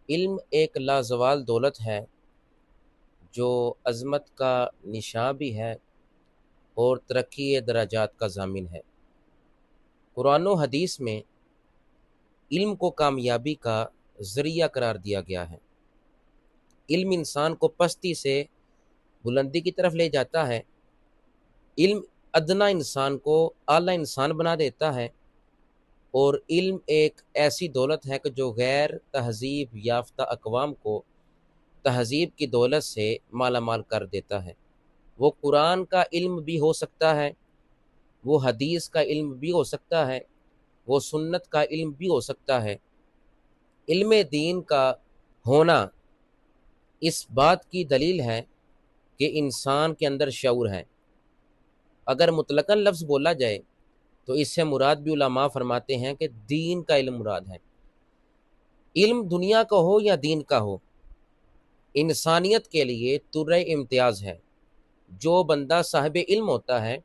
علم ایک لازوال دولت ہے جو عظمت کا نشاں بھی ہے اور ترقی درجات کا ضامن ہے۔ قرآن و حدیث میں علم کو کامیابی کا ذریعہ قرار دیا گیا ہے۔ علم انسان کو پستی سے بلندی کی طرف لے جاتا ہے۔ علم ادنا انسان کو اعلیٰ انسان بنا دیتا ہے، اور علم ایک ایسی دولت ہے کہ جو غیر تہذیب یافتہ اقوام کو تہذیب کی دولت سے مالا مال کر دیتا ہے۔ وہ قرآن کا علم بھی ہو سکتا ہے، وہ حدیث کا علم بھی ہو سکتا ہے، وہ سنت کا علم بھی ہو سکتا ہے۔ علم دین کا ہونا اس بات کی دلیل ہے کہ انسان کے اندر شعور ہے۔ اگر مطلقاً لفظ بولا جائے تو اس سے مراد بھی علماء فرماتے ہیں کہ دین کا علم مراد ہے۔ علم دنیا کا ہو یا دین کا ہو، انسانیت کے لیے ترہ امتیاز ہے۔ جو بندہ صاحب علم ہوتا ہے،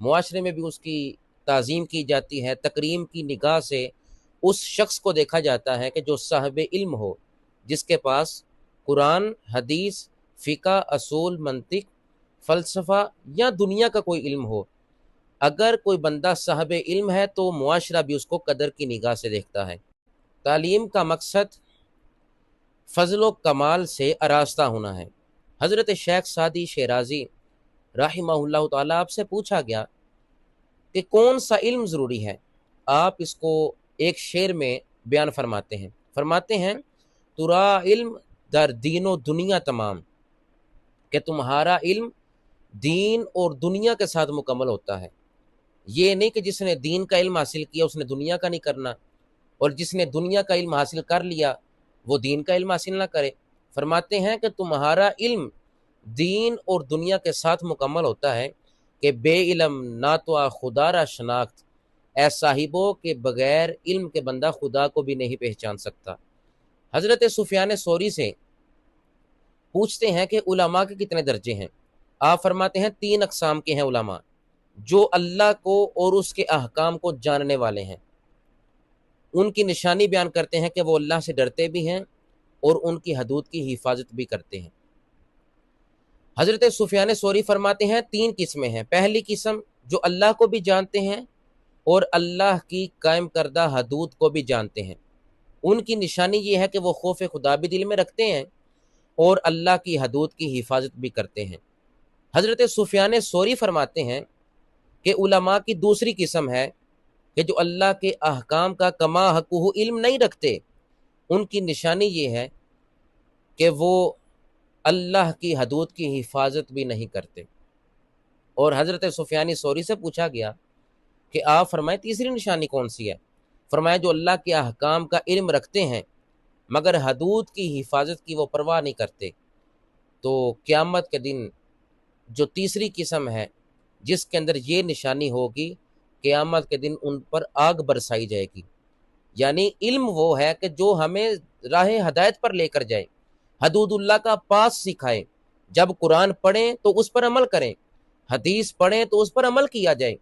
معاشرے میں بھی اس کی تعظیم کی جاتی ہے، تکریم کی نگاہ سے اس شخص کو دیکھا جاتا ہے کہ جو صاحب علم ہو، جس کے پاس قرآن، حدیث، فقہ، اصول، منطق، فلسفہ یا دنیا کا کوئی علم ہو۔ اگر کوئی بندہ صاحب علم ہے تو معاشرہ بھی اس کو قدر کی نگاہ سے دیکھتا ہے۔ تعلیم کا مقصد فضل و کمال سے آراستہ ہونا ہے۔ حضرت شیخ سعدی شیرازی رحمہ اللہ تعالیٰ آپ سے پوچھا گیا کہ کون سا علم ضروری ہے؟ آپ اس کو ایک شعر میں بیان فرماتے ہیں ترا علم در دین و دنیا تمام، کہ تمہارا علم دین اور دنیا کے ساتھ مکمل ہوتا ہے۔ یہ نہیں کہ جس نے دین کا علم حاصل کیا اس نے دنیا کا نہیں کرنا، اور جس نے دنیا کا علم حاصل کر لیا وہ دین کا علم حاصل نہ کرے۔ فرماتے ہیں کہ تمہارا علم دین اور دنیا کے ساتھ مکمل ہوتا ہے کہ بے علم نہ تو خدا را شناخت، اے صاحبوں کے بغیر علم کے بندہ خدا کو بھی نہیں پہچان سکتا۔ حضرت سفیان ثوری سے پوچھتے ہیں کہ علماء کے کتنے درجے ہیں؟ آپ فرماتے ہیں 3 اقسام کے ہیں علماء: جو اللہ کو اور اس کے احکام کو جاننے والے ہیں، ان کی نشانی بیان کرتے ہیں کہ وہ اللہ سے ڈرتے بھی ہیں اور ان کی حدود کی حفاظت بھی کرتے ہیں۔ حضرت سفیان ثوری فرماتے ہیں 3 قسمیں ہیں۔ پہلی قسم جو اللہ کو بھی جانتے ہیں اور اللہ کی قائم کردہ حدود کو بھی جانتے ہیں، ان کی نشانی یہ ہے کہ وہ خوف خدا بھی دل میں رکھتے ہیں اور اللہ کی حدود کی حفاظت بھی کرتے ہیں۔ حضرت سفیان ثوری فرماتے ہیں کہ علماء کی دوسری قسم ہے کہ جو اللہ کے احکام کا کما حقہ علم نہیں رکھتے، ان کی نشانی یہ ہے کہ وہ اللہ کی حدود کی حفاظت بھی نہیں کرتے۔ اور حضرت سفیان ثوری سے پوچھا گیا کہ آپ فرمائیں تیسری نشانی کون سی ہے؟ فرمایا جو اللہ کے احکام کا علم رکھتے ہیں مگر حدود کی حفاظت کی وہ پرواہ نہیں کرتے۔ تو قیامت کے دن جو تیسری قسم ہے جس کے اندر یہ نشانی ہوگی، قیامت کے دن ان پر آگ برسائی جائے گی۔ یعنی علم وہ ہے کہ جو ہمیں راہ ہدایت پر لے کر جائے، حدود اللہ کا پاس سکھائے۔ جب قرآن پڑھیں تو اس پر عمل کریں، حدیث پڑھیں تو اس پر عمل کیا جائے۔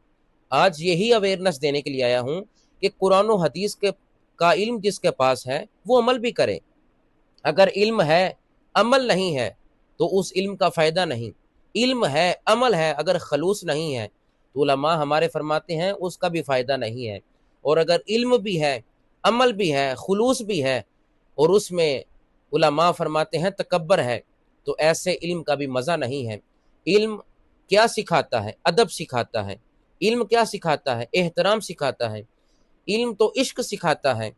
آج یہی اویئرنس دینے کے لیے آیا ہوں کہ قرآن و حدیث کا علم جس کے پاس ہے وہ عمل بھی کرے۔ اگر علم ہے عمل نہیں ہے تو اس علم کا فائدہ نہیں۔ علم ہے عمل ہے، اگر خلوص نہیں ہے تو علماء ہمارے فرماتے ہیں اس کا بھی فائدہ نہیں ہے۔ اور اگر علم بھی ہے، عمل بھی ہے، خلوص بھی ہے، اور اس میں علماء فرماتے ہیں تکبر ہے، تو ایسے علم کا بھی مزہ نہیں ہے۔ علم کیا سکھاتا ہے؟ ادب سکھاتا ہے۔ علم کیا سکھاتا ہے؟ احترام سکھاتا ہے۔ علم تو عشق سکھاتا ہے۔